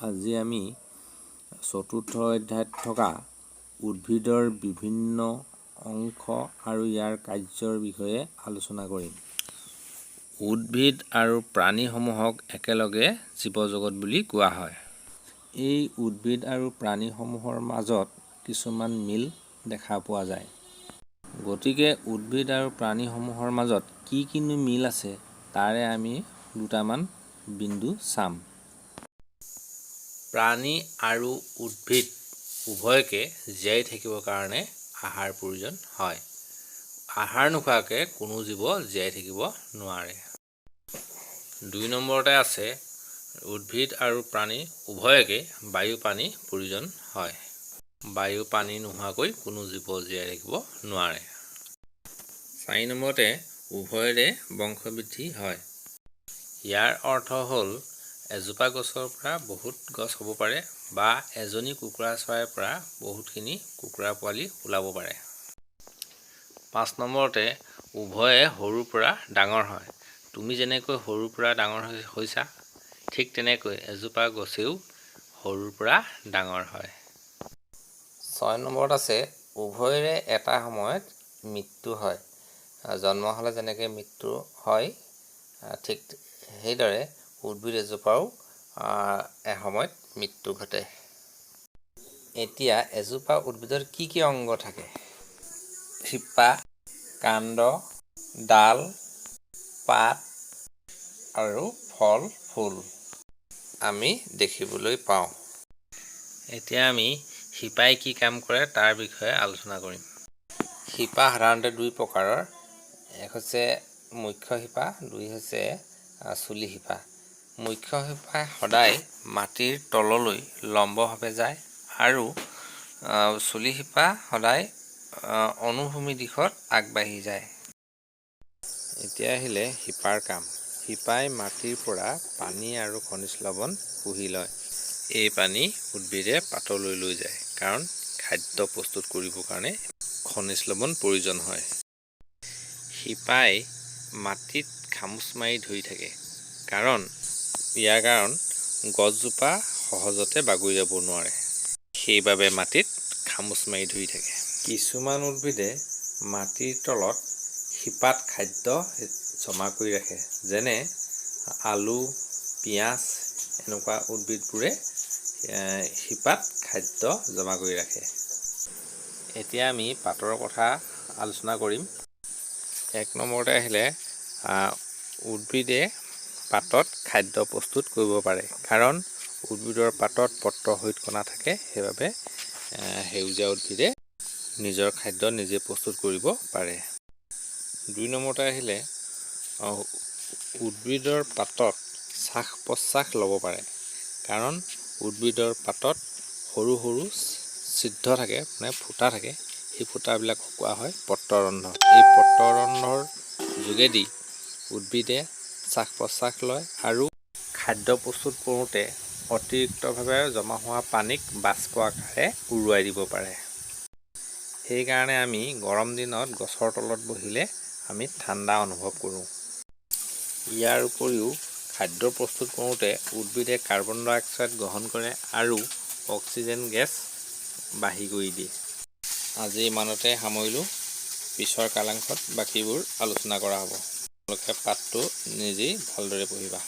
আজি আমি চতুৰ্থ অধ্যায়ত থকা উদ্ভিদৰ বিভিন্ন অংশ আৰু ইয়াৰ কাৰ্যৰ বিষয়ে আলোচনা কৰিম। উদ্ভিদ আৰু প্ৰাণীসমূহক একেলগে জীৱজগত বুলি কোৱা হয়। এই উদ্ভিদ আৰু প্ৰাণীসমূহৰ মাজত কিছুমান মিল দেখা পোৱা যায়। গতিকে উদ্ভিদ আৰু প্ৰাণীসমূহৰ মাজত কিনো মিল আছে তাৰে আমি দুটামান বিন্দু চাম। প্ৰাণী আৰু উদ্ভিদ উভয়কে জীয়াই থাকিবৰ কাৰণে আহাৰ প্ৰয়োজন হয়। আহাৰ নোখোৱাকৈ কোনো জীৱ জীয়াই থাকিব নোৱাৰে। ২ নম্বৰতে আছে উদ্ভিদ আৰু প্ৰাণী উভয়কে বায়ু পানী প্ৰয়োজন হয়। বায়ু পানী নোহোৱাকৈ কোনো জীৱ জীয়াই থাকিব নোৱাৰে। ৪ নম্বৰতে উভয়ৰে বংশবৃদ্ধি হয়। ইয়াৰ অৰ্থ হ'ল এজোপা গছৰ পৰা বহুত গছ হ'ব পাৰে বা এজনী কুকুৰা চৰাইৰ পৰা বহুতখিনি কুকুৰা পোৱালি ওলাব পাৰে। ৫ নম্বৰতে উভয়ে সৰুৰ পৰা ডাঙৰ হয়। তুমি যেনেকৈ সৰুৰ পৰা ডাঙৰ হৈছা ঠিক তেনেকৈ এজোপা গছেও সৰুৰ পৰা ডাঙৰ হয়। ৬ নম্বৰত আছে উভয়ৰে এটা সময়ত মৃত্যু হয়। জন্ম হ'লে যেনেকৈ মৃত্যু হয় ঠিক সেইদৰে উদ্ভিদ এজোপাও এসময়ত মৃত্যু ঘটে। এতিয়া এজোপা উদ্ভিদৰ কি অংগ থাকে? শিপা, কাণ্ড, ডাল, পাত আৰু ফল, ফুল আমি দেখিবলৈ পাওঁ। এতিয়া আমি শিপাই কি কাম কৰে তাৰ বিষয়ে আলোচনা কৰিম। শিপা সাধাৰণতে ২ প্ৰকাৰৰ। এক হৈছে মুখ্য শিপা, ২ হৈছে চুলি শিপা। মুখ্য শিপা সদায় মাটিৰ তললৈ লম্বভাৱে যায় আৰু চুলি শিপা সদায় অনুভূমি দিশত আগবাঢ়ি যায়। এতিয়া আহিলে শিপাৰ কাম। শিপাই মাটিৰ পৰা পানী আৰু খনিজ লৱণ শুহি লয়। এই পানী উদ্ভিদে পাতলৈ লৈ যায় কাৰণ খাদ্য প্ৰস্তুত কৰিবৰ কাৰণে খনিজ লৱণ প্ৰয়োজন হয়। শিপাই মাটিত খামুচ মাৰি ধৰি থাকে ইয়াৰ কাৰণ গছজোপা সহজতে বাগৰি যাব নোৱাৰে। সেইবাবে মাটিত খামুচ মাৰি ধৰি থাকে। কিছুমান উদ্ভিদে মাটিৰ তলত শিপাত খাদ্য জমা কৰি ৰাখে। যেনে আলু, পিঁয়াজ এনেকুৱা উদ্ভিদবোৰে শিপাত খাদ্য জমা কৰি ৰাখে। এতিয়া আমি পাতৰ কথা আলোচনা কৰিম। ১ নম্বৰতে আহিলে উদ্ভিদে পাতত খাদ্য প্ৰস্তুত কৰিব পাৰে কাৰণ উদ্ভিদৰ পাতত পত্ৰসহিত কণা থাকে। সেইবাবে সেউজীয়া উদ্ভিদে নিজৰ খাদ্য নিজে প্ৰস্তুত কৰিব পাৰে। ২ নম্বৰতে আহিলে উদ্ভিদৰ পাতত শ্বাস প্ৰশ্বাস ল'ব পাৰে কাৰণ উদ্ভিদৰ পাতত সৰু সৰু ছিদ্ৰ থাকে ফুটা থাকে। সেই ফুটাবিলাকক কোৱা হয় পত্ৰৰন্ধ্ৰ। এই পত্ৰৰন্ধ্ৰৰ যোগেদি উদ্ভিদে শ্বাস প্ৰশ্বাস লয় আৰু খাদ্য প্ৰস্তুত কৰোঁতে অতিৰিক্তভাৱে জমা হোৱা পানীক বাষ্প আকাৰে উৰুৱাই দিব পাৰে। সেইকাৰণে আমি গৰম দিনত গছৰ তলত বহিলে আমি ঠাণ্ডা অনুভৱ কৰোঁ। ইয়াৰ উপৰিও খাদ্য প্ৰস্তুত কৰোঁতে উদ্ভিদে কাৰ্বন ডাই অক্সাইড গ্ৰহণ কৰে আৰু অক্সিজেন গেছ বাহিৰ কৰি দিয়ে। আজি ইমানতে সামৰিলোঁ। পিছৰ কালাংশত বাকীবোৰ আলোচনা কৰা হ'ব। তোমালোকে পাঠটো নিজেই ভালদৰে পঢ়িবা।